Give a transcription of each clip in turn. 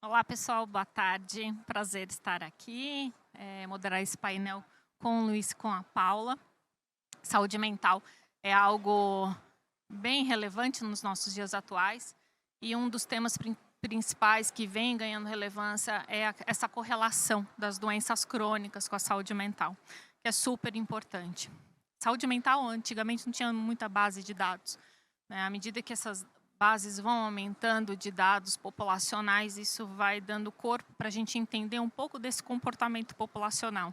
Olá, pessoal, boa tarde. Prazer estar aqui, moderar esse painel com o Luiz e com a Paula. Saúde mental é algo bem relevante nos nossos dias atuais e um dos temas principais que vem ganhando relevância é essa correlação das doenças crônicas com a saúde mental, que é super importante. Saúde mental, antigamente, não tinha muita base de dados, né? À medida que essas bases vão aumentando de dados populacionais, isso vai dando corpo para a gente entender um pouco desse comportamento populacional.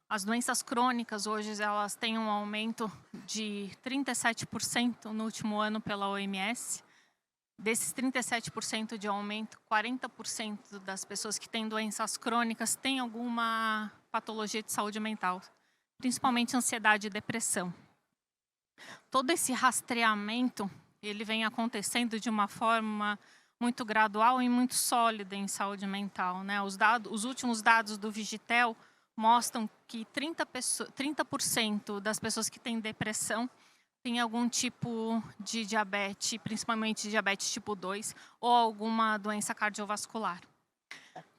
As doenças crônicas hoje elas têm um aumento de 37% no último ano pela OMS. Desses 37% de aumento, 40% das pessoas que têm doenças crônicas têm alguma patologia de saúde mental, principalmente ansiedade e depressão. Todo esse rastreamento ele vem acontecendo de uma forma muito gradual e muito sólida em saúde mental, né? Os últimos dados do Vigitel mostram que 30% das pessoas que têm depressão têm algum tipo de diabetes, principalmente diabetes tipo 2, ou alguma doença cardiovascular.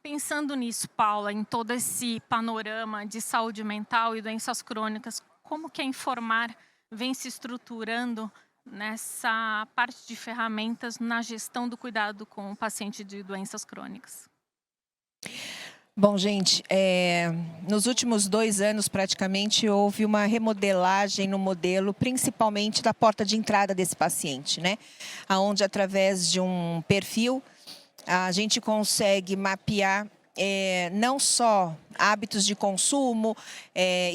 Pensando nisso, Paula, em todo esse panorama de saúde mental e doenças crônicas, como que a Informar vem se estruturando nessa parte de ferramentas na gestão do cuidado com o paciente de doenças crônicas? Bom, gente, nos últimos 2 anos, praticamente, houve uma remodelagem no modelo, principalmente da porta de entrada desse paciente, né? Onde, através de um perfil, a gente consegue mapear não só hábitos de consumo,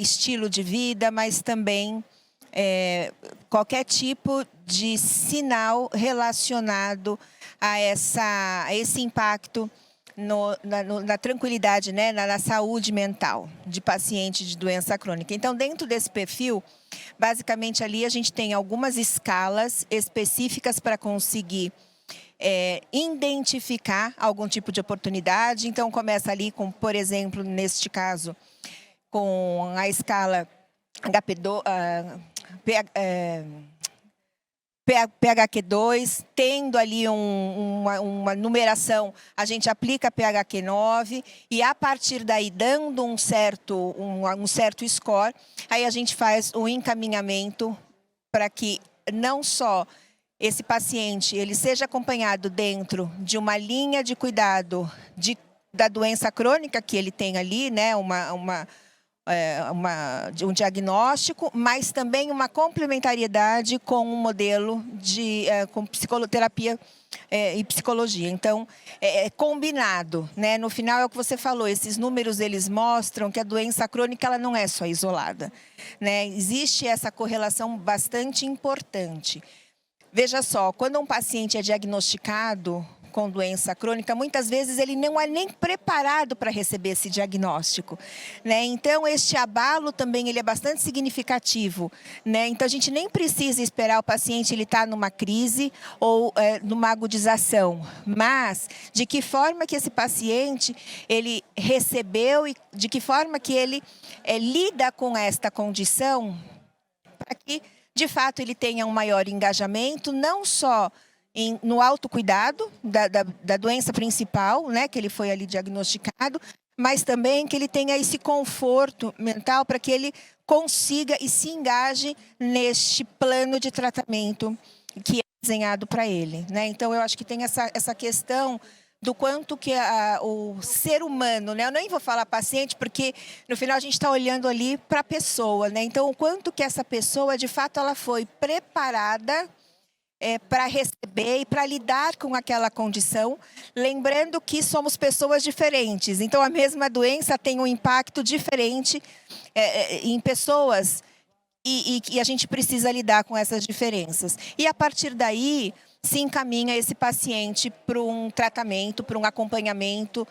estilo de vida, mas também qualquer tipo de sinal relacionado a esse impacto na tranquilidade, né, na saúde mental de paciente de doença crônica. Então, dentro desse perfil, basicamente ali a gente tem algumas escalas específicas para conseguir identificar algum tipo de oportunidade. Então, começa ali com, por exemplo, neste caso, com a escala HP2, PHQ2, tendo ali uma numeração, a gente aplica PHQ9 e a partir daí, dando um certo score, aí a gente faz o encaminhamento para que não só esse paciente ele seja acompanhado dentro de uma linha de cuidado da doença crônica que ele tem ali, né, um diagnóstico, mas também uma complementariedade com um modelo com psicoterapia e psicologia. Então, é combinado, né? No final é o que você falou, esses números eles mostram que a doença crônica ela não é só isolada, né? Existe essa correlação bastante importante. Veja só, quando um paciente é diagnosticado com doença crônica, muitas vezes ele não é nem preparado para receber esse diagnóstico, né? Então, este abalo também ele é bastante significativo, né? Então, a gente nem precisa esperar o paciente ele estar numa crise ou numa agudização, mas de que forma que esse paciente ele recebeu e de que forma que ele lida com esta condição para que, de fato, ele tenha um maior engajamento, não só no autocuidado da doença principal, né, que ele foi ali diagnosticado, mas também que ele tenha esse conforto mental para que ele consiga e se engaje neste plano de tratamento que é desenhado para ele, né? Então, eu acho que tem essa questão do quanto que o ser humano, né? Eu nem vou falar paciente, porque no final a gente está olhando ali para a pessoa, né? Então, o quanto que essa pessoa, de fato, ela foi preparada para receber e para lidar com aquela condição, lembrando que somos pessoas diferentes. Então, a mesma doença tem um impacto diferente em pessoas e a gente precisa lidar com essas diferenças. E, a partir daí, se encaminha esse paciente para um tratamento, para um acompanhamento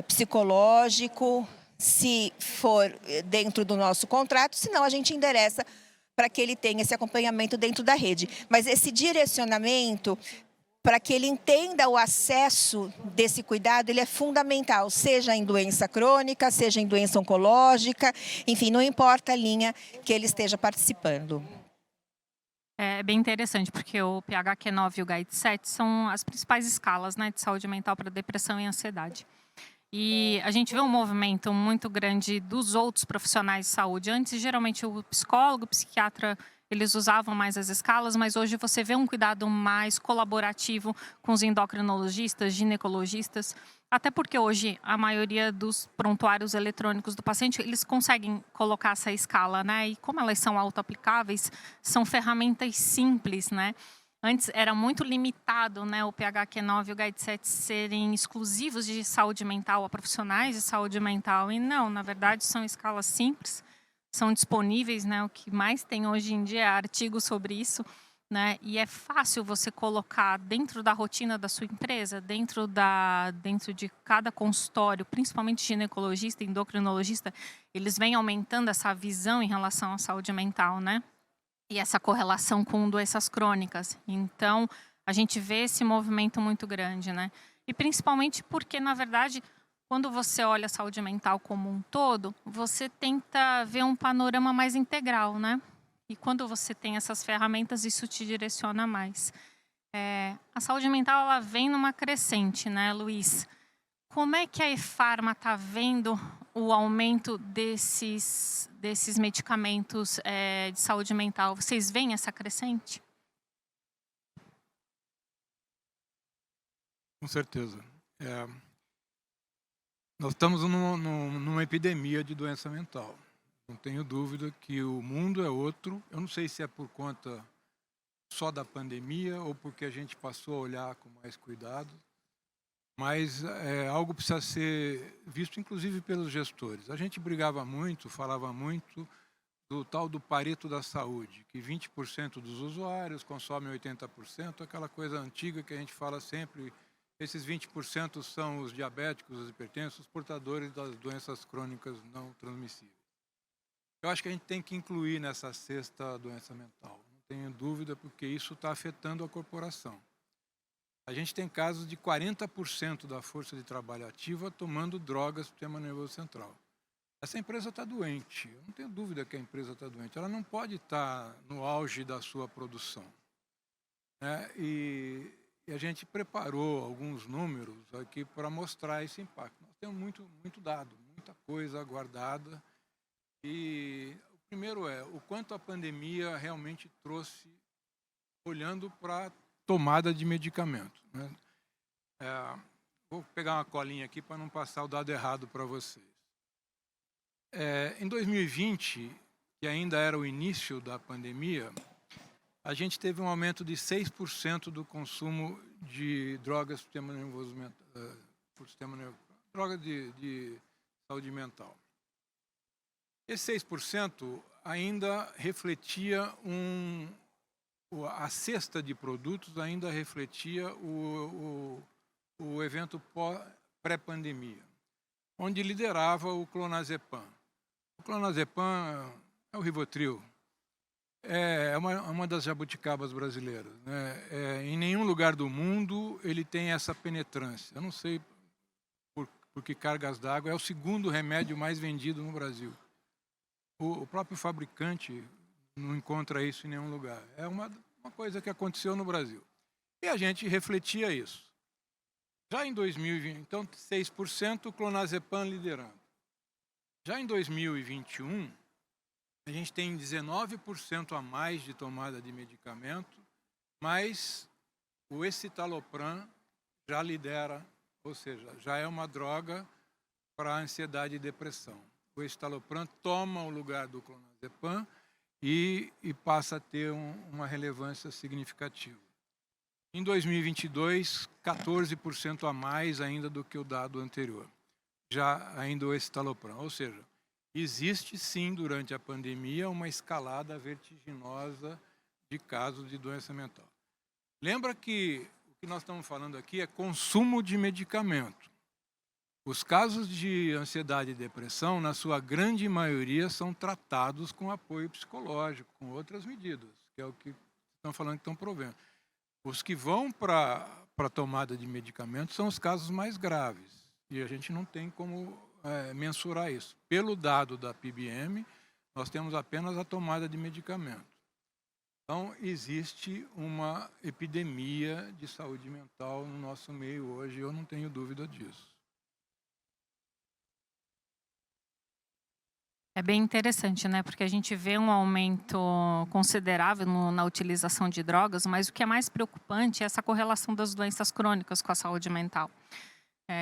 psicológico, se for dentro do nosso contrato, senão a gente endereça para que ele tenha esse acompanhamento dentro da rede. Mas esse direcionamento, para que ele entenda o acesso desse cuidado, ele é fundamental, seja em doença crônica, seja em doença oncológica, enfim, não importa a linha que ele esteja participando. É bem interessante, porque o PHQ-9 e o GAID-7 são as principais escalas, né, de saúde mental para depressão e ansiedade. E a gente vê um movimento muito grande dos outros profissionais de saúde. Antes, geralmente, o psicólogo, o psiquiatra, eles usavam mais as escalas, mas hoje você vê um cuidado mais colaborativo com os endocrinologistas, ginecologistas, até porque hoje a maioria dos prontuários eletrônicos do paciente, eles conseguem colocar essa escala, né? E como elas são auto-aplicáveis, são ferramentas simples, né? Antes era muito limitado, né, o PHQ-9 e o GAID-7 serem exclusivos de saúde mental a profissionais de saúde mental. E não, na verdade, são escalas simples, são disponíveis, né? O que mais tem hoje em dia é artigos sobre isso, né? E é fácil você colocar dentro da rotina da sua empresa, dentro de cada consultório, principalmente ginecologista, endocrinologista, eles vêm aumentando essa visão em relação à saúde mental, né? E essa correlação com doenças crônicas. Então, a gente vê esse movimento muito grande, né? E principalmente porque, na verdade, quando você olha a saúde mental como um todo, você tenta ver um panorama mais integral, né? E quando você tem essas ferramentas, isso te direciona mais. A saúde mental, ela vem numa crescente, né, Luiz? Como é que a Efarma está vendo o aumento desses medicamentos de saúde mental? Vocês veem essa crescente? Com certeza. Nós estamos numa epidemia de doença mental. Não tenho dúvida que o mundo é outro. Eu não sei se é por conta só da pandemia ou porque a gente passou a olhar com mais cuidado, mas algo precisa ser visto, inclusive pelos gestores. A gente brigava muito, falava muito do tal do Pareto da saúde, que 20% dos usuários consomem 80%, aquela coisa antiga que a gente fala sempre. Esses 20% são os diabéticos, os hipertensos, os portadores das doenças crônicas não transmissíveis. Eu acho que a gente tem que incluir nessa cesta a doença mental. Não tenho dúvida, porque isso está afetando a corporação. A gente tem casos de 40% da força de trabalho ativa tomando drogas do sistema nervoso central. Essa empresa está doente. Eu não tenho dúvida que a empresa está doente. Ela não pode estar no auge da sua produção, né? E a gente preparou alguns números aqui para mostrar esse impacto. Nós temos muito dado, muita coisa guardada. E o primeiro é o quanto a pandemia realmente trouxe, olhando para a tomada de medicamento, né? Vou pegar uma colinha aqui para não passar o dado errado para vocês. Em 2020, que ainda era o início da pandemia, a gente teve um aumento de 6% do consumo de drogas do sistema nervoso mental, droga de saúde mental. Esse 6% ainda refletia a cesta de produtos ainda refletia o evento pré-pandemia, onde liderava o clonazepam. O clonazepam é o Rivotril. É uma das jabuticabas brasileiras, né? Em nenhum lugar do mundo ele tem essa penetrância. Eu não sei por que cargas d'água. É o segundo remédio mais vendido no Brasil. O próprio fabricante não encontra isso em nenhum lugar. É uma coisa que aconteceu no Brasil. E a gente refletia isso. Já em 2020, então 6%, o clonazepam liderando. Já em 2021, a gente tem 19% a mais de tomada de medicamento, mas o escitalopram já lidera, ou seja, já é uma droga para ansiedade e depressão. O escitalopram toma o lugar do clonazepam e passa a ter uma relevância significativa. Em 2022, 14% a mais ainda do que o dado anterior, já ainda o escitalopram, ou seja, existe sim, durante a pandemia, uma escalada vertiginosa de casos de doença mental. Lembra que o que nós estamos falando aqui é consumo de medicamento. Os casos de ansiedade e depressão, na sua grande maioria, são tratados com apoio psicológico, com outras medidas, que é o que estão falando que estão provendo. Os que vão para a tomada de medicamentos são os casos mais graves, e a gente não tem como mensurar isso. Pelo dado da PBM, nós temos apenas a tomada de medicamento. Então, existe uma epidemia de saúde mental no nosso meio hoje, eu não tenho dúvida disso. É bem interessante, né? Porque a gente vê um aumento considerável na utilização de drogas, mas o que é mais preocupante é essa correlação das doenças crônicas com a saúde mental.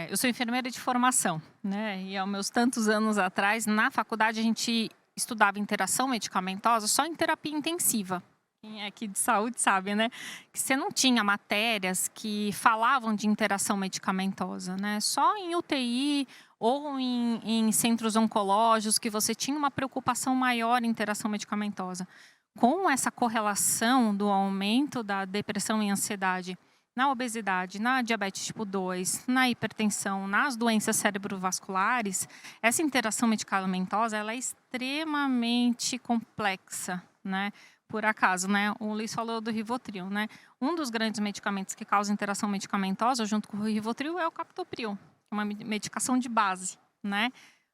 Eu sou enfermeira de formação, né? E aos meus tantos anos atrás, na faculdade, a gente estudava interação medicamentosa só em terapia intensiva. Quem é aqui de saúde sabe, né? Que você não tinha matérias que falavam de interação medicamentosa, né? Só em UTI ou em centros oncológicos que você tinha uma preocupação maior em interação medicamentosa. Com essa correlação do aumento da depressão e ansiedade na obesidade, na diabetes tipo 2, na hipertensão, nas doenças cerebrovasculares, essa interação medicamentosa ela é extremamente complexa, né? Por acaso, né? O Luiz falou do Rivotril, né? Um dos grandes medicamentos que causa interação medicamentosa junto com o Rivotril é o Captopril, uma medicação de base, né?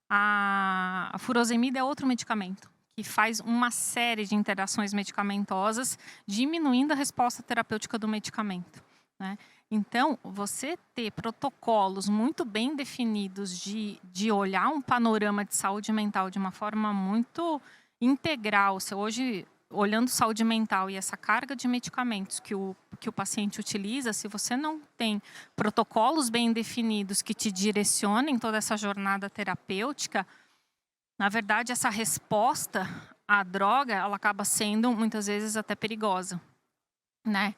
A furosemida é outro medicamento que faz uma série de interações medicamentosas, diminuindo a resposta terapêutica do medicamento, né? Então, você ter protocolos muito bem definidos de olhar um panorama de saúde mental de uma forma muito integral. Hoje, olhando saúde mental e essa carga de medicamentos que o paciente utiliza, se você não tem protocolos bem definidos que te direcionem toda essa jornada terapêutica, na verdade, essa resposta à droga, ela acaba sendo, muitas vezes, até perigosa, né?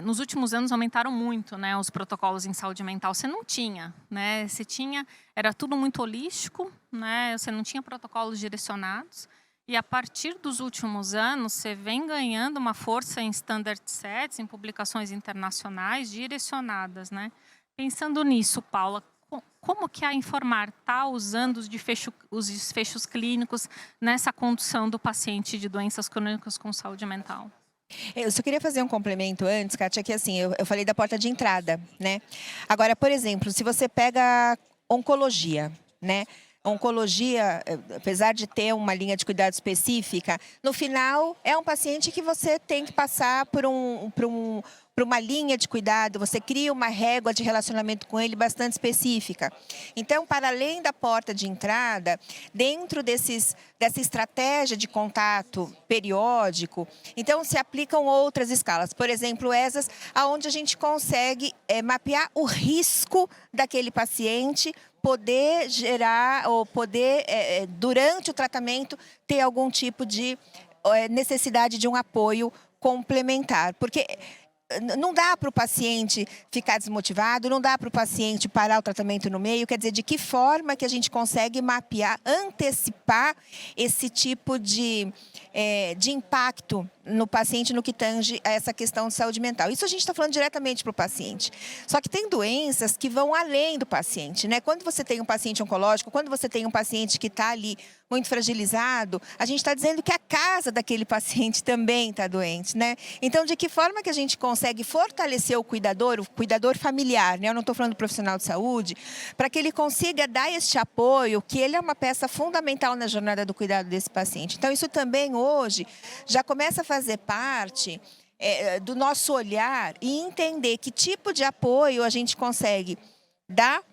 Nos últimos anos aumentaram muito, né, os protocolos em saúde mental. Você não tinha, né? Era tudo muito holístico, né? Você não tinha protocolos direcionados. E a partir dos últimos anos, você vem ganhando uma força em standard sets, em publicações internacionais direcionadas, né? Pensando nisso, Paula, como que a Informar está usando os desfechos clínicos nessa condução do paciente de doenças crônicas com saúde mental? Eu só queria fazer um complemento antes, Kátia, que assim, eu falei da porta de entrada, né? Agora, por exemplo, se você pega oncologia, né? Oncologia, apesar de ter uma linha de cuidado específica, no final é um paciente que você tem que passar por uma linha de cuidado, você cria uma régua de relacionamento com ele bastante específica. Então, para além da porta de entrada, dentro dessa estratégia de contato periódico, então se aplicam outras escalas. Por exemplo, essas onde a gente consegue mapear o risco daquele paciente, poder gerar ou poder, durante o tratamento, ter algum tipo de necessidade de um apoio complementar. Porque não dá para o paciente ficar desmotivado, não dá para o paciente parar o tratamento no meio. Quer dizer, de que forma que a gente consegue mapear, antecipar esse tipo de impacto no paciente no que tange a essa questão de saúde mental. Isso a gente está falando diretamente para o paciente. Só que tem doenças que vão além do paciente, né? Quando você tem um paciente oncológico, quando você tem um paciente que está ali muito fragilizado, a gente está dizendo que a casa daquele paciente também está doente, né? Então, de que forma que a gente consegue fortalecer o cuidador familiar, né? Eu não estou falando do profissional de saúde, para que ele consiga dar este apoio, que ele é uma peça fundamental na jornada do cuidado desse paciente. Então, isso também hoje já começa a fazer parte do nosso olhar e entender que tipo de apoio a gente consegue dar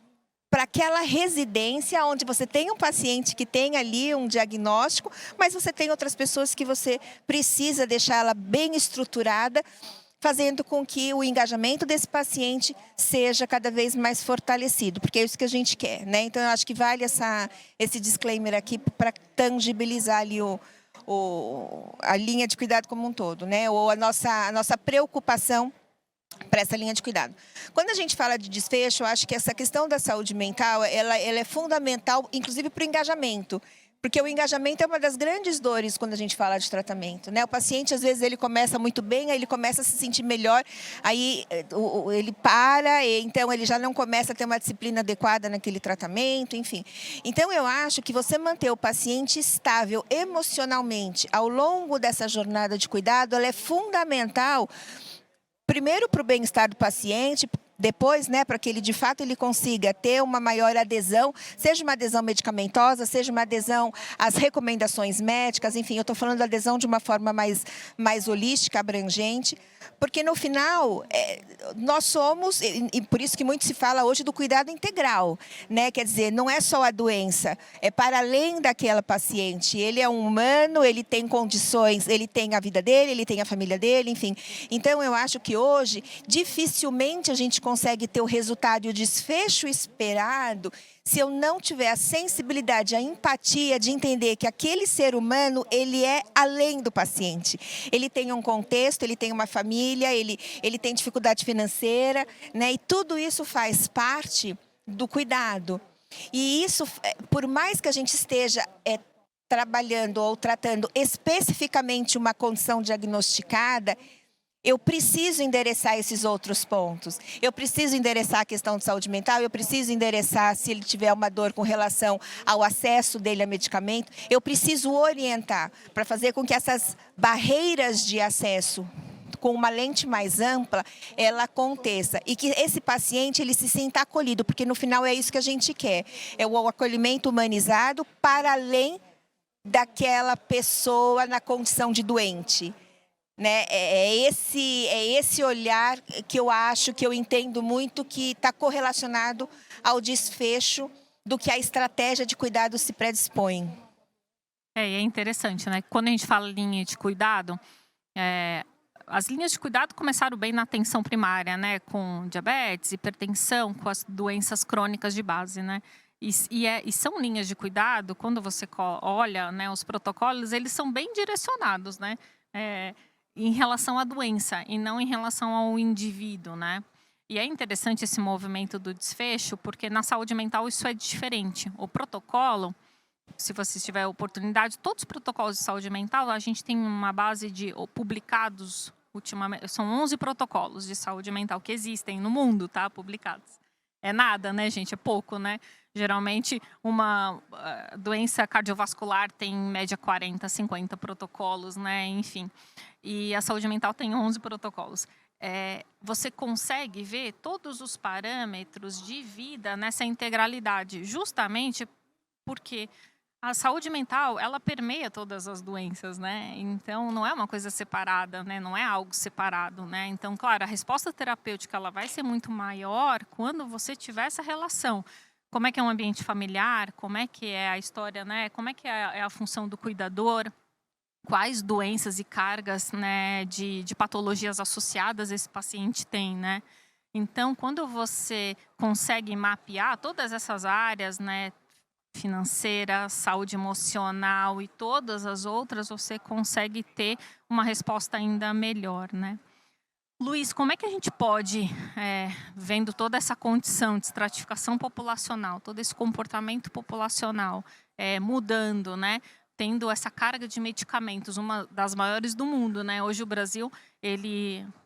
para aquela residência onde você tem um paciente que tem ali um diagnóstico, mas você tem outras pessoas que você precisa deixar ela bem estruturada, fazendo com que o engajamento desse paciente seja cada vez mais fortalecido, porque é isso que a gente quer, né? Então, eu acho que vale esse disclaimer aqui para tangibilizar ali a linha de cuidado como um todo, né? Ou a nossa preocupação para essa linha de cuidado. Quando a gente fala de desfecho, eu acho que essa questão da saúde mental, ela é fundamental, inclusive para o engajamento. Porque o engajamento é uma das grandes dores quando a gente fala de tratamento, né? O paciente, às vezes, ele começa muito bem, aí ele começa a se sentir melhor, aí ele para, então ele já não começa a ter uma disciplina adequada naquele tratamento, enfim. Então, eu acho que você manter o paciente estável emocionalmente ao longo dessa jornada de cuidado, ela é fundamental, primeiro para o bem-estar do paciente, depois, né, para que ele de fato ele consiga ter uma maior adesão, seja uma adesão medicamentosa, seja uma adesão às recomendações médicas, enfim, eu estou falando da adesão de uma forma mais holística, abrangente, porque no final nós somos, e por isso que muito se fala hoje do cuidado integral, né? Quer dizer, não é só a doença, é para além daquela paciente. Ele é um humano, ele tem condições, ele tem a vida dele, ele tem a família dele, enfim. Então eu acho que hoje dificilmente a gente consegue ter o resultado e o desfecho esperado se eu não tiver a sensibilidade, a empatia de entender que aquele ser humano, ele é além do paciente. Ele tem um contexto, ele tem uma família, ele tem dificuldade financeira, né? E tudo isso faz parte do cuidado. E isso, por mais que a gente esteja trabalhando ou tratando especificamente uma condição diagnosticada, eu preciso endereçar esses outros pontos. Eu preciso endereçar a questão de saúde mental, eu preciso endereçar se ele tiver uma dor com relação ao acesso dele a medicamento. Eu preciso orientar para fazer com que essas barreiras de acesso com uma lente mais ampla, ela aconteça. E que esse paciente ele se sinta acolhido, porque no final é isso que a gente quer. É o acolhimento humanizado para além daquela pessoa na condição de doente. Né? É esse olhar que eu acho, que eu entendo muito, que está correlacionado ao desfecho do que a estratégia de cuidado se predispõe. É interessante, né? Quando a gente fala linha de cuidado, as linhas de cuidado começaram bem na atenção primária, né? Com diabetes, hipertensão, com as doenças crônicas de base, né? E são linhas de cuidado, quando você olha, né, os protocolos, eles são bem direcionados, né? Em relação à doença e não em relação ao indivíduo, né? E é interessante esse movimento do desfecho, porque na saúde mental isso é diferente. O protocolo, se você tiver oportunidade, todos os protocolos de saúde mental, a gente tem uma base de publicados, ultimamente, são 11 protocolos de saúde mental que existem no mundo, tá? Publicados. É nada, né, gente? É pouco, né? Geralmente, uma doença cardiovascular tem, em média, 40, 50 protocolos, né? Enfim. E a saúde mental tem 11 protocolos. Você consegue ver todos os parâmetros de vida nessa integralidade, justamente porque a saúde mental, ela permeia todas as doenças, né? Então, não é uma coisa separada, né? Não é algo separado, né? Então, claro, a resposta terapêutica ela vai ser muito maior quando você tiver essa relação. Como é que é um ambiente familiar, como é que é a história, né? Como é que é a função do cuidador, quais doenças e cargas, né, de patologias associadas esse paciente tem, né? Então, quando você consegue mapear todas essas áreas, né, financeira, saúde emocional e todas as outras, você consegue ter uma resposta ainda melhor, né? Luiz, como é que a gente pode, vendo toda essa condição de estratificação populacional, todo esse comportamento populacional mudando, né? Tendo essa carga de medicamentos, uma das maiores do mundo, né? Hoje o Brasil,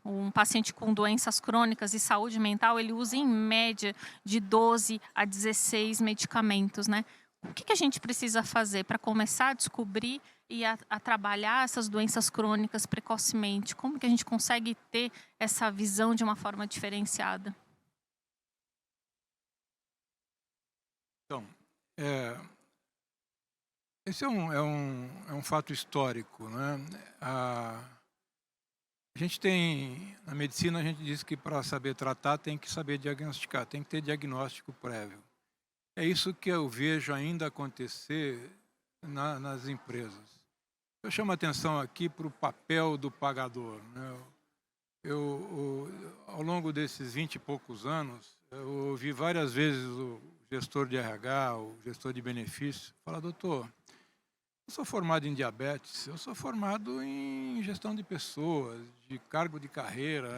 um paciente com doenças crônicas e saúde mental, ele usa em média de 12 a 16 medicamentos, né? O que a gente precisa fazer para começar a descobrir e a trabalhar essas doenças crônicas precocemente? Como que a gente consegue ter essa visão de uma forma diferenciada? Então, esse é um fato histórico, né? A gente tem, na medicina, a gente diz que para saber tratar tem que saber diagnosticar, tem que ter diagnóstico prévio. É isso que eu vejo ainda acontecer nas empresas. Eu chamo a atenção aqui para o papel do pagador, né? Ao longo desses 20 e poucos anos, eu ouvi várias vezes o gestor de RH, o gestor de benefícios, falar: doutor, eu sou formado em diabetes, eu sou formado em gestão de pessoas, de cargo de carreira.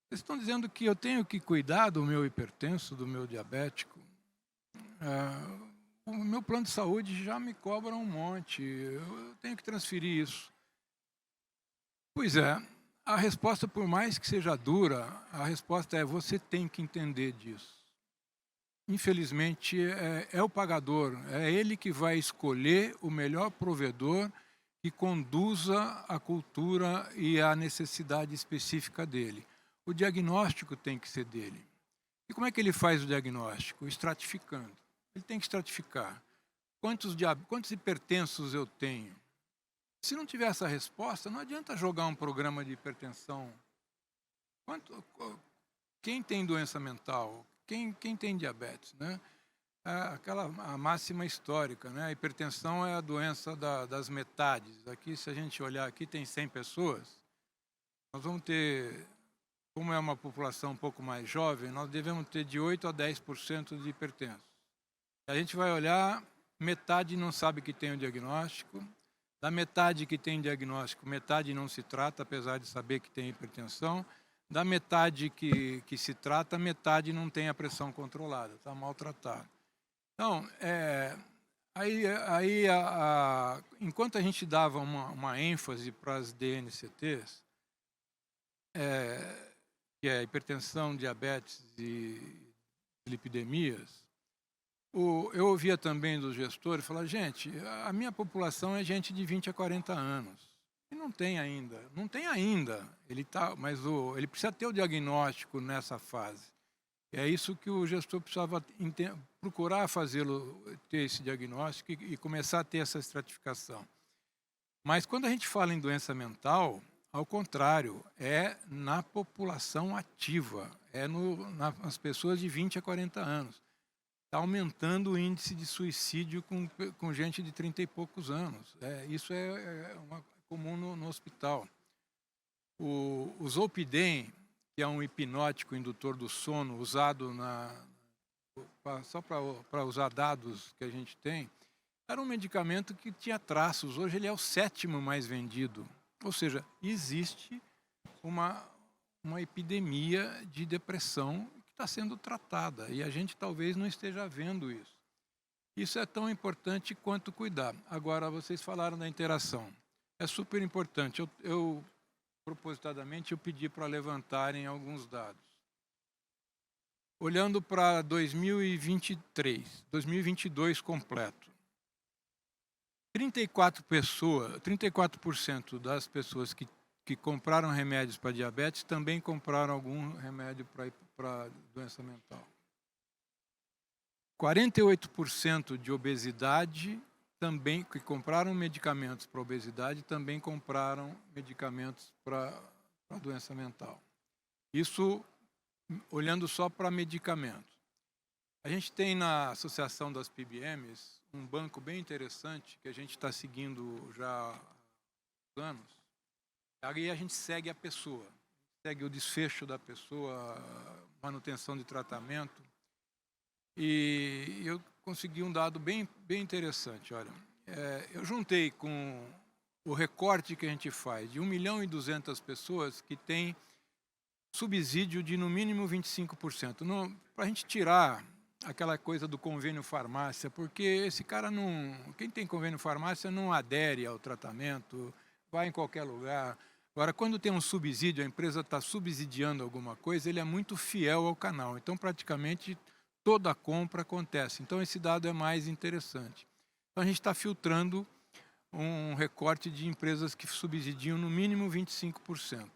Vocês estão dizendo que eu tenho que cuidar do meu hipertenso, do meu diabético? O meu plano de saúde já me cobra um monte, eu tenho que transferir isso. Pois é, a resposta, por mais que seja dura, a resposta é: você tem que entender disso. Infelizmente, é o pagador, é ele que vai escolher o melhor provedor que conduza a cultura e a necessidade específica dele. o diagnóstico tem que ser dele. E como é que ele faz o diagnóstico? Estratificando. Ele tem que estratificar. Quantos hipertensos eu tenho? Se não tiver essa resposta, não adianta jogar um programa de hipertensão. Quem tem doença mental? Quem tem diabetes? Né? A máxima histórica, né? A hipertensão é a doença das metades. Aqui, se a gente olhar aqui, tem 100 pessoas. Nós vamos ter, como é uma população um pouco mais jovem, nós devemos ter de 8 a 10% de hipertensos. A gente vai olhar, metade não sabe que tem o diagnóstico. Da metade que tem diagnóstico, metade não se trata, apesar de saber que tem hipertensão. Da metade que se trata, metade não tem a pressão controlada, está maltratado. Então, enquanto a gente dava uma ênfase para as DNCTs, que é hipertensão, diabetes e lipidemias, eu ouvia também dos gestores falar, gente, a minha população é gente de 20 a 40 anos. E não tem ainda. Mas ele precisa ter o diagnóstico nessa fase. É isso que o gestor precisava procurar fazê-lo, ter esse diagnóstico e começar a ter essa estratificação. Mas quando a gente fala em doença mental, ao contrário, é na população ativa, nas pessoas de 20 a 40 anos. Está aumentando o índice de suicídio com gente de 30 e poucos anos. Isso é comum no hospital. O Zolpidem, que é um hipnótico indutor do sono, usado só para usar dados que a gente tem, era um medicamento que tinha traços. Hoje ele é o 7º mais vendido. Ou seja, existe uma epidemia de depressão que está sendo tratada e a gente talvez não esteja vendo isso. Isso é tão importante quanto cuidar. Agora, vocês falaram da interação. É super importante. Propositadamente, eu pedi para levantarem alguns dados. Olhando para 2022 completo, 34% das pessoas que compraram remédios para diabetes também compraram algum remédio para doença mental. 48% de obesidade também, que compraram medicamentos para obesidade, também compraram medicamentos para doença mental. Isso olhando só para medicamentos. A gente tem na Associação das PBMs um banco bem interessante que a gente está seguindo já há anos. Aí a gente segue a pessoa, segue o desfecho da pessoa, a manutenção de tratamento. E eu consegui um dado bem interessante. Olha, eu juntei com o recorte que a gente faz de 1.200.000 pessoas que têm subsídio de no mínimo 25%. Para a gente tirar aquela coisa do convênio farmácia, porque esse cara quem tem convênio farmácia não adere ao tratamento, vai em qualquer lugar. Agora, quando tem um subsídio, a empresa está subsidiando alguma coisa, ele é muito fiel ao canal. Então, praticamente, toda a compra acontece. Então, esse dado é mais interessante. Então, a gente está filtrando um recorte de empresas que subsidiam no mínimo 25%.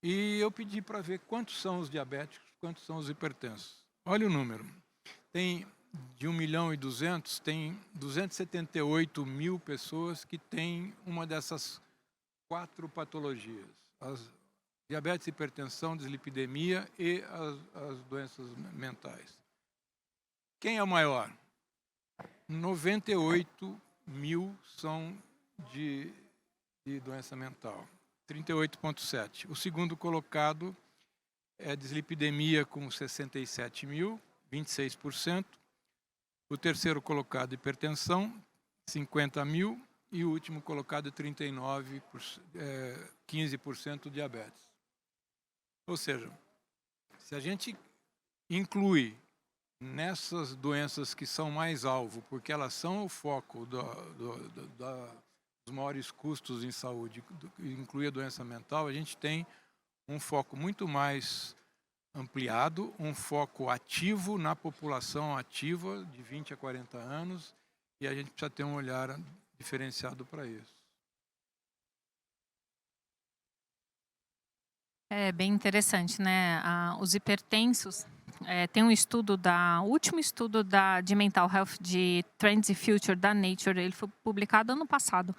E eu pedi para ver quantos são os diabéticos, quantos são os hipertensos. Olha o número. Tem de 1.200.000, tem 278.000 pessoas que têm uma dessas 4 patologias. As diabetes, hipertensão, dislipidemia e as doenças mentais. Quem é o maior? 98.000 são de doença mental. 38,7. O segundo colocado é dislipidemia com 67.000, 26%. O terceiro colocado, hipertensão, 50.000. E o último colocado, 15% diabetes. Ou seja, se a gente inclui nessas doenças que são mais alvo, porque elas são o foco dos maiores custos em saúde, incluir a doença mental, a gente tem um foco muito mais ampliado, um foco ativo na população ativa de 20 a 40 anos, e a gente precisa ter um olhar diferenciado para isso. É bem interessante, né? Os hipertensos, tem um estudo último estudo de Mental Health de Trends and Future da Nature, ele foi publicado ano passado.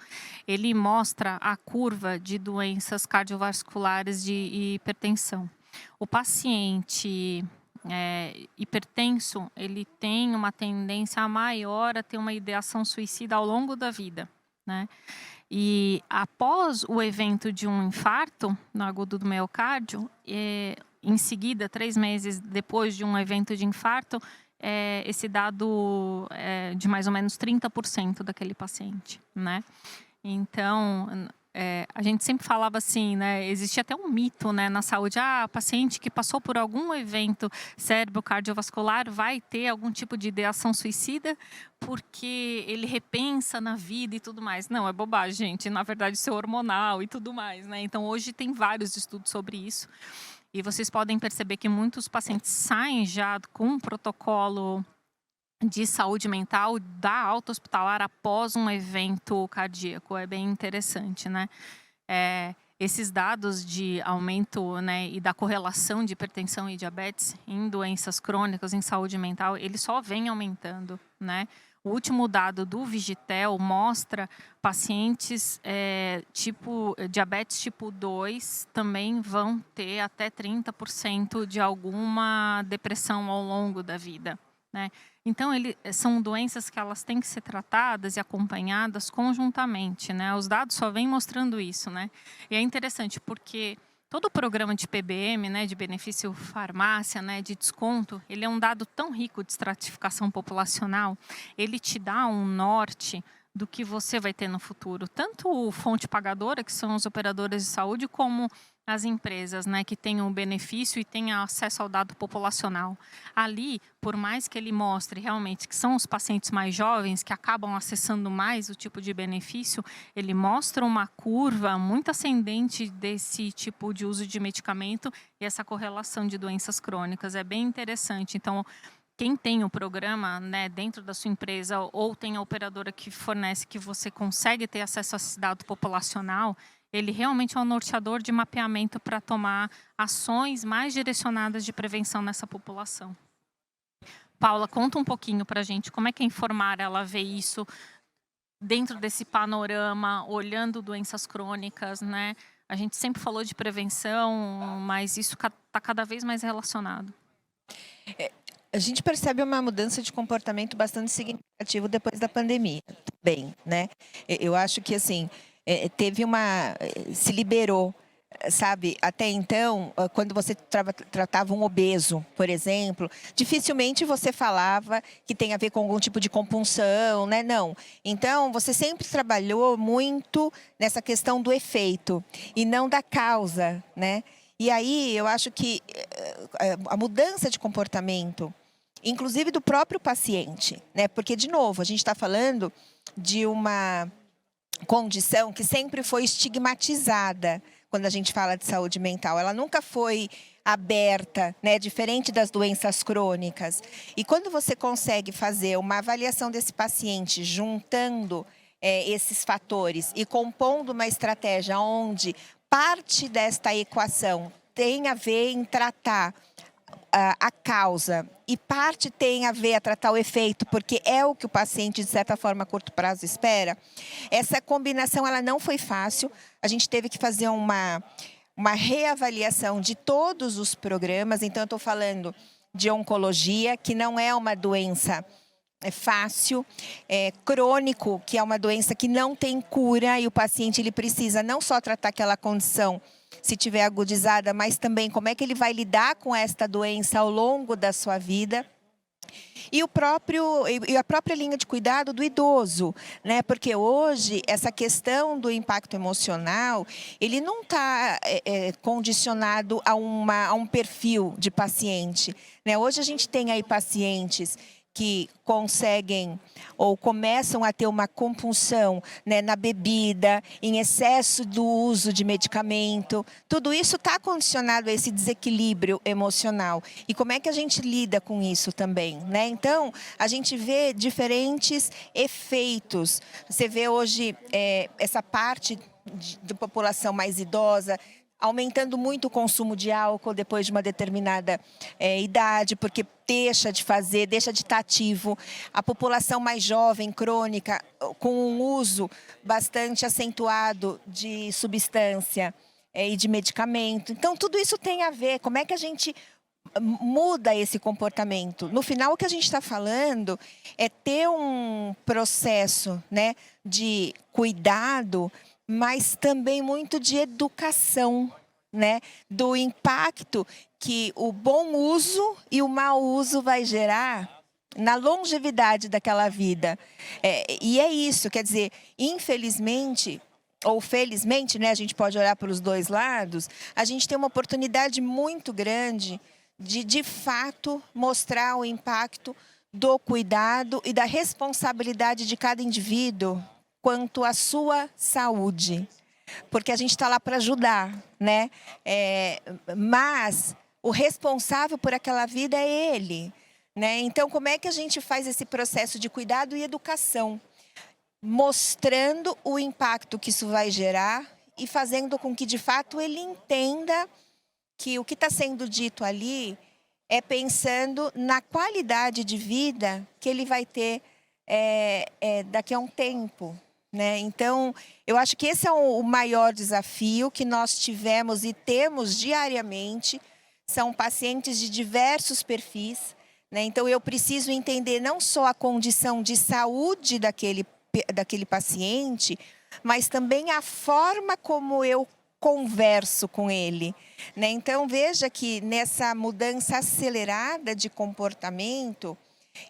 Ele mostra a curva de doenças cardiovasculares de hipertensão. O paciente hipertenso, ele tem uma tendência maior a ter uma ideação suicida ao longo da vida, né? E após o evento de um infarto no agudo do miocárdio, em seguida, 3 meses depois de um evento de infarto, esse dado é de mais ou menos 30% daquele paciente, né? Então, a gente sempre falava assim, né? Existe até um mito, né, na saúde. Paciente que passou por algum evento cérebro-cardiovascular vai ter algum tipo de ideação suicida porque ele repensa na vida e tudo mais. Não, é bobagem, gente. Na verdade, isso é hormonal e tudo mais, né? Então, hoje tem vários estudos sobre isso. E vocês podem perceber que muitos pacientes saem já com um protocolo de saúde mental da alta hospitalar após um evento cardíaco. É bem interessante, né? Esses dados de aumento, né, e da correlação de hipertensão e diabetes em doenças crônicas, em saúde mental, ele só vem aumentando, né? O último dado do Vigitel mostra pacientes diabetes tipo 2 também vão ter até 30% de alguma depressão ao longo da vida, né? Então, são doenças que elas têm que ser tratadas e acompanhadas conjuntamente, né? Os dados só vêm mostrando isso, né? E é interessante porque todo o programa de PBM, né, de benefício farmácia, né, de desconto, ele é um dado tão rico de estratificação populacional, ele te dá um norte do que você vai ter no futuro. Tanto o fonte pagadora, que são os operadores de saúde, como as empresas, né, que tenham benefício e tenham acesso ao dado populacional. Ali, por mais que ele mostre realmente que são os pacientes mais jovens que acabam acessando mais o tipo de benefício, ele mostra uma curva muito ascendente desse tipo de uso de medicamento e essa correlação de doenças crônicas. É bem interessante. Então, quem tem o programa, né, dentro da sua empresa ou tem a operadora que fornece que você consegue ter acesso a esse dado populacional, ele realmente é um norteador de mapeamento para tomar ações mais direcionadas de prevenção nessa população. Paula, conta um pouquinho para a gente como é que a Informar ela vê isso dentro desse panorama, olhando doenças crônicas, né? A gente sempre falou de prevenção, mas isso está cada vez mais relacionado. A gente percebe uma mudança de comportamento bastante significativo depois da pandemia, bem, né? Eu acho que assim se liberou, sabe? Até então, quando você tratava um obeso, por exemplo, dificilmente você falava que tem a ver com algum tipo de compulsão, né? Não. Então, você sempre trabalhou muito nessa questão do efeito e não da causa, né? E aí, eu acho que a mudança de comportamento, inclusive do próprio paciente, né? Porque, de novo, a gente está falando de uma condição que sempre foi estigmatizada quando a gente fala de saúde mental. Ela nunca foi aberta, né? Diferente das doenças crônicas. E quando você consegue fazer uma avaliação desse paciente juntando esses fatores e compondo uma estratégia onde parte desta equação tem a ver em tratar a causa e parte tem a ver a tratar o efeito, porque é o que o paciente, de certa forma, a curto prazo espera. Essa combinação ela não foi fácil. A gente teve que fazer uma reavaliação de todos os programas. Então, eu estou falando de oncologia, que não é uma doença fácil, crônico, que é uma doença que não tem cura e o paciente ele precisa não só tratar aquela condição se tiver agudizada, mas também como é que ele vai lidar com esta doença ao longo da sua vida. E a própria linha de cuidado do idoso, né? Porque hoje essa questão do impacto emocional, ele não está condicionado a um perfil de paciente, né? Hoje a gente tem aí pacientes que conseguem ou começam a ter uma compulsão, né, na bebida, em excesso do uso de medicamento. Tudo isso está condicionado a esse desequilíbrio emocional. E como é que a gente lida com isso também, né? Então, a gente vê diferentes efeitos. Você vê hoje essa parte da população mais idosa aumentando muito o consumo de álcool depois de uma determinada idade, porque deixa de fazer, deixa de estar ativo. A população mais jovem, crônica, com um uso bastante acentuado de substância e de medicamento. Então, tudo isso tem a ver. Como é que a gente muda esse comportamento? No final, o que a gente está falando é ter um processo, né, de cuidado, mas também muito de educação, né, do impacto que o bom uso e o mau uso vai gerar na longevidade daquela vida. E é isso, quer dizer, infelizmente ou felizmente, né, a gente pode olhar pelos dois lados, a gente tem uma oportunidade muito grande de fato, mostrar o impacto do cuidado e da responsabilidade de cada indivíduo quanto à sua saúde. Porque a gente está lá para ajudar, né? Mas o responsável por aquela vida é ele, né? Então, como é que a gente faz esse processo de cuidado e educação? Mostrando o impacto que isso vai gerar e fazendo com que, de fato, ele entenda que o que está sendo dito ali é pensando na qualidade de vida que ele vai ter daqui a um tempo, né? Então, eu acho que esse é o maior desafio que nós tivemos e temos diariamente. São pacientes de diversos perfis, né? Então, eu preciso entender não só a condição de saúde daquele paciente, mas também a forma como eu converso com ele, né? Então, veja que nessa mudança acelerada de comportamento,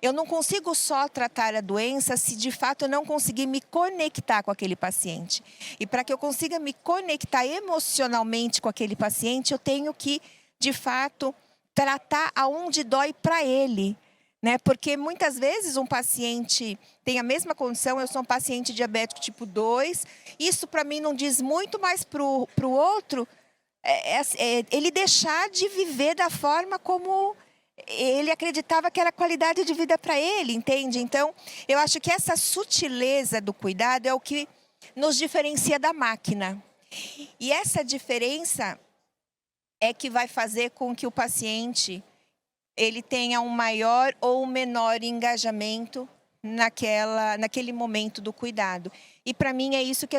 eu não consigo só tratar a doença se de fato eu não conseguir me conectar com aquele paciente. E para que eu consiga me conectar emocionalmente com aquele paciente, eu tenho que, de fato, tratar aonde dói para ele, né? Porque muitas vezes um paciente tem a mesma condição, eu sou um paciente diabético tipo 2, isso para mim não diz muito, mas para o outro, ele deixar de viver da forma como ele acreditava que era qualidade de vida para ele, entende? Então, eu acho que essa sutileza do cuidado é o que nos diferencia da máquina. E essa diferença é que vai fazer com que o paciente ele tenha um maior ou um menor engajamento naquele momento do cuidado. E para mim é isso que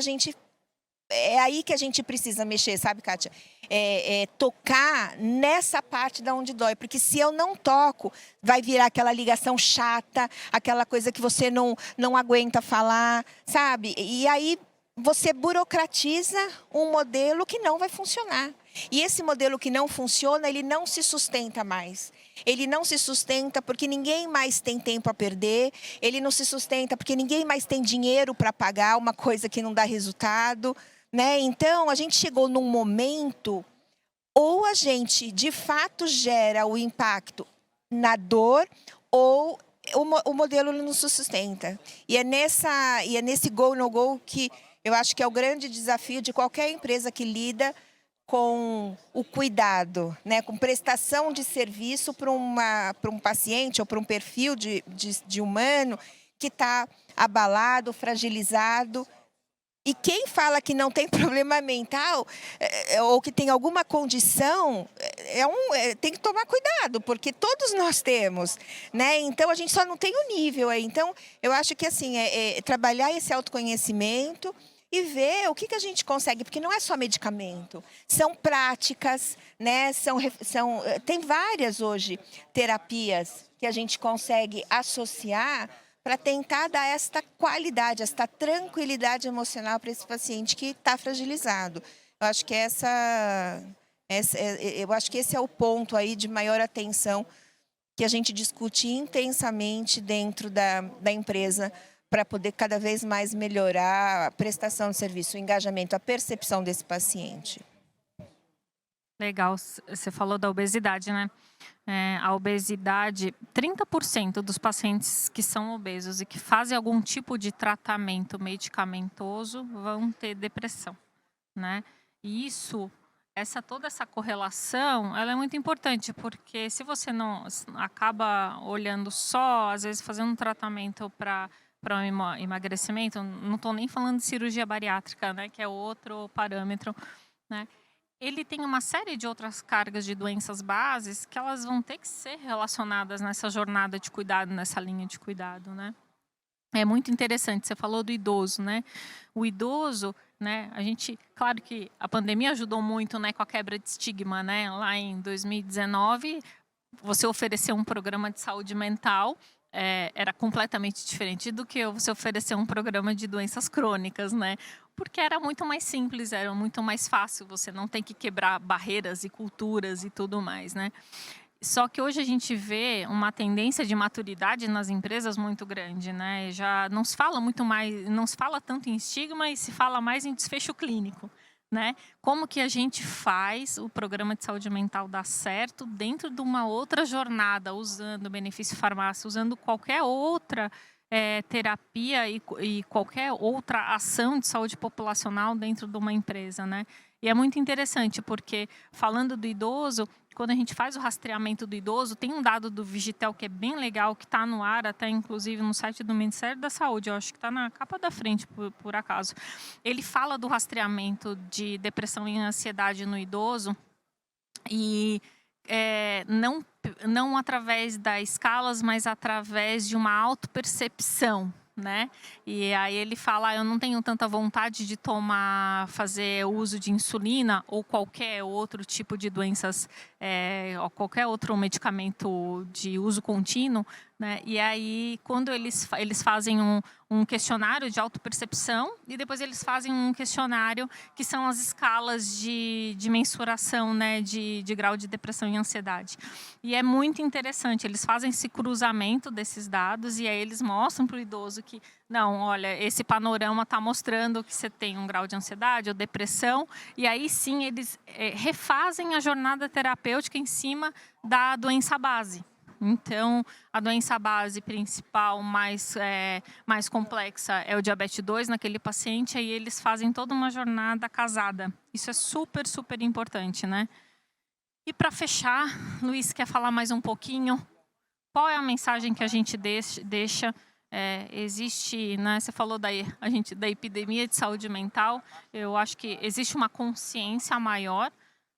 é aí que a gente precisa mexer, sabe, Kátia? Tocar nessa parte da onde dói, porque se eu não toco, vai virar aquela ligação chata, aquela coisa que você não aguenta falar, sabe? E aí você burocratiza um modelo que não vai funcionar. E esse modelo que não funciona, ele não se sustenta mais. Ele não se sustenta porque ninguém mais tem tempo a perder. Ele não se sustenta porque ninguém mais tem dinheiro para pagar uma coisa que não dá resultado, né? Então, a gente chegou num momento ou a gente, de fato, gera o impacto na dor ou o modelo não se sustenta. E é nesse go, no go que eu acho que é o grande desafio de qualquer empresa que lida com o cuidado, né, com prestação de serviço para um paciente ou para um perfil de humano que está abalado, fragilizado. E quem fala que não tem problema mental ou que tem alguma condição, tem que tomar cuidado, porque todos nós temos, né? Então, a gente só não tem o nível aí. Então, eu acho que assim, trabalhar esse autoconhecimento e ver o que a gente consegue, porque não é só medicamento, são práticas, né? Tem várias hoje terapias que a gente consegue associar para tentar dar esta qualidade, esta tranquilidade emocional para esse paciente que está fragilizado. Eu acho que eu acho que esse é o ponto aí de maior atenção que a gente discute intensamente dentro da empresa, para poder cada vez mais melhorar a prestação de serviço, o engajamento, a percepção desse paciente. Legal, você falou da obesidade, né? A obesidade, 30% dos pacientes que são obesos e que fazem algum tipo de tratamento medicamentoso vão ter depressão, né? E toda essa correlação, ela é muito importante, porque se você não acaba olhando só, às vezes fazendo um tratamento para um emagrecimento, não estou nem falando de cirurgia bariátrica, né, que é outro parâmetro, né? ele tem uma série de outras cargas de doenças bases que elas vão ter que ser relacionadas nessa jornada de cuidado, nessa linha de cuidado, né? É muito interessante, você falou do idoso, né? O idoso, né, a gente, claro que a pandemia ajudou muito, né, com a quebra de estigma, né? Lá em 2019, você oferecer um programa de saúde mental era completamente diferente do que você oferecer um programa de doenças crônicas, né? Porque era muito mais simples, era muito mais fácil, você não tem que quebrar barreiras e culturas e tudo mais, né? Só que hoje a gente vê uma tendência de maturidade nas empresas muito grande, né? Já não se fala muito mais, não se fala tanto em estigma e se fala mais em desfecho clínico, né? Como que a gente faz o programa de saúde mental dar certo dentro de uma outra jornada, usando benefício farmácia, usando qualquer outra terapia e qualquer outra ação de saúde populacional dentro de uma empresa, né? E é muito interessante porque, falando do idoso, quando a gente faz o rastreamento do idoso, tem um dado do Vigitel que é bem legal, que está no ar, até inclusive no site do Ministério da Saúde, eu acho que está na capa da frente, por acaso. Ele fala do rastreamento de depressão e ansiedade no idoso e não através das escalas, mas através de uma autopercepção, né? E aí ele fala, eu não tenho tanta vontade de fazer uso de insulina ou qualquer outro tipo de doenças, ou qualquer outro medicamento de uso contínuo, né? E aí, quando eles fazem um questionário de autopercepção e depois eles fazem um questionário que são as escalas de mensuração, né, de grau de depressão e ansiedade. E é muito interessante, eles fazem esse cruzamento desses dados e aí eles mostram para o idoso que, não, olha, esse panorama está mostrando que você tem um grau de ansiedade ou depressão, e aí sim eles refazem a jornada terapêutica em cima da doença base. Então, a doença base principal mais complexa é o diabetes 2 naquele paciente, aí eles fazem toda uma jornada casada. Isso é super, super importante, né? E para fechar, Luiz, quer falar mais um pouquinho? Qual é a mensagem que a gente deixa? Existe, né, você falou da epidemia de saúde mental, eu acho que existe uma consciência maior.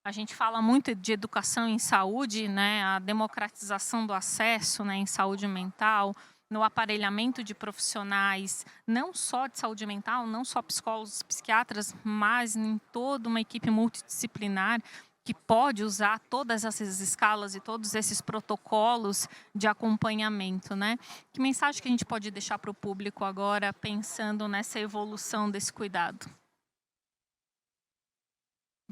A gente fala muito de educação em saúde, né, a democratização do acesso, né, em saúde mental, no aparelhamento de profissionais, não só de saúde mental, não só psicólogos, psiquiatras, mas em toda uma equipe multidisciplinar que pode usar todas essas escalas e todos esses protocolos de acompanhamento, né? Que mensagem que a gente pode deixar para o público agora, pensando nessa evolução desse cuidado?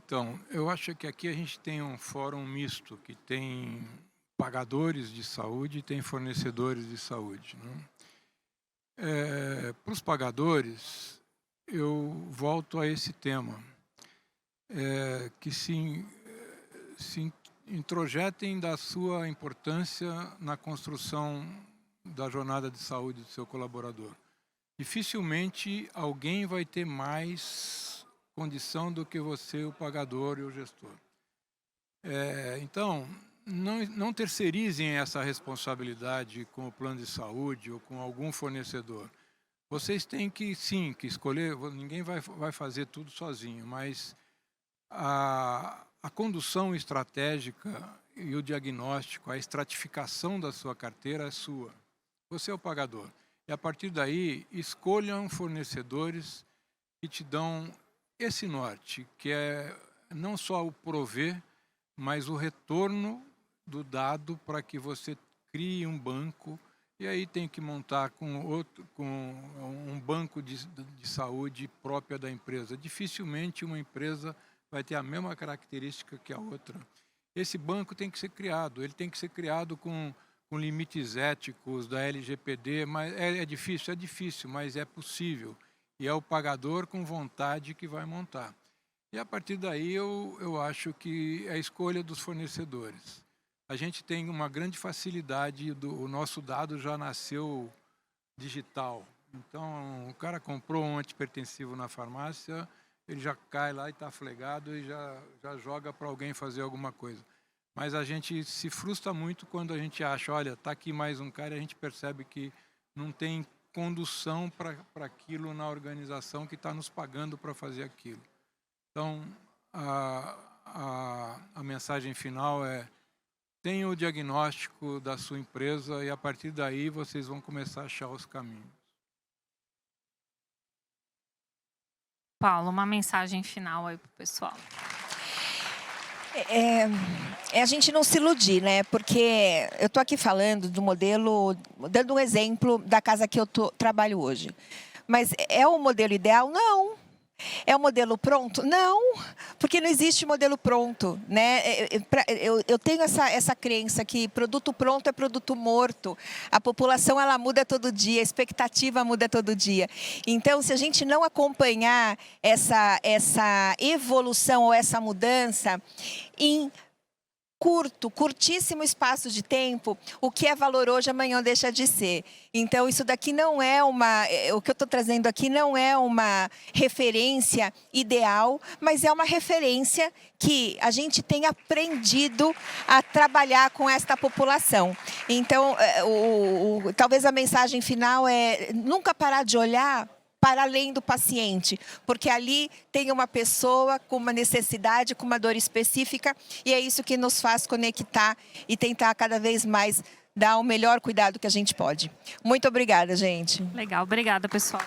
Então, eu acho que aqui a gente tem um fórum misto, que tem pagadores de saúde e tem fornecedores de saúde, né? Para os pagadores, eu volto a esse tema, que se introjetem da sua importância na construção da jornada de saúde do seu colaborador. Dificilmente alguém vai ter mais condição do que você, o pagador e o gestor. Então, não terceirizem essa responsabilidade com o plano de saúde ou com algum fornecedor. Vocês têm que, sim, que escolher, ninguém vai fazer tudo sozinho, mas a condução estratégica e o diagnóstico, a estratificação da sua carteira é sua. Você é o pagador. E a partir daí, escolham fornecedores que te dão esse norte, que é não só o prover, mas o retorno do dado para que você crie um banco. E aí tem que montar com um banco de saúde própria da empresa. Dificilmente uma empresa vai ter a mesma característica que a outra. Esse banco tem que ser criado, ele tem que ser criado com limites éticos da LGPD, mas é difícil, mas é possível. E é o pagador com vontade que vai montar. E a partir daí eu acho que é a escolha dos fornecedores. A gente tem uma grande facilidade, o nosso dado já nasceu digital. Então, o cara comprou um antipertensivo na farmácia, ele já cai lá e está flegado e já joga para alguém fazer alguma coisa. Mas a gente se frustra muito quando a gente acha, olha, está aqui mais um cara, e a gente percebe que não tem condução para aquilo na organização que está nos pagando para fazer aquilo. Então, a mensagem final é: tenha o diagnóstico da sua empresa e a partir daí vocês vão começar a achar os caminhos. Paulo, uma mensagem final aí para o pessoal. É a gente não se iludir, né? Porque eu estou aqui falando do modelo, dando um exemplo da casa que eu trabalho hoje. Mas é o modelo ideal? Não. É o modelo pronto? Não, porque não existe modelo pronto, né? Eu tenho essa crença que produto pronto é produto morto. A população, ela muda todo dia, a expectativa muda todo dia. Então, se a gente não acompanhar essa evolução ou essa mudança em curtíssimo espaço de tempo, o que é valor hoje, amanhã deixa de ser. Então, isso daqui não é o que eu estou trazendo aqui não é uma referência ideal, mas é uma referência que a gente tem aprendido a trabalhar com esta população. Então, talvez a mensagem final é nunca parar de olhar para além do paciente, porque ali tem uma pessoa com uma necessidade, com uma dor específica, e é isso que nos faz conectar e tentar cada vez mais dar o melhor cuidado que a gente pode. Muito obrigada, gente. Legal, obrigada, pessoal.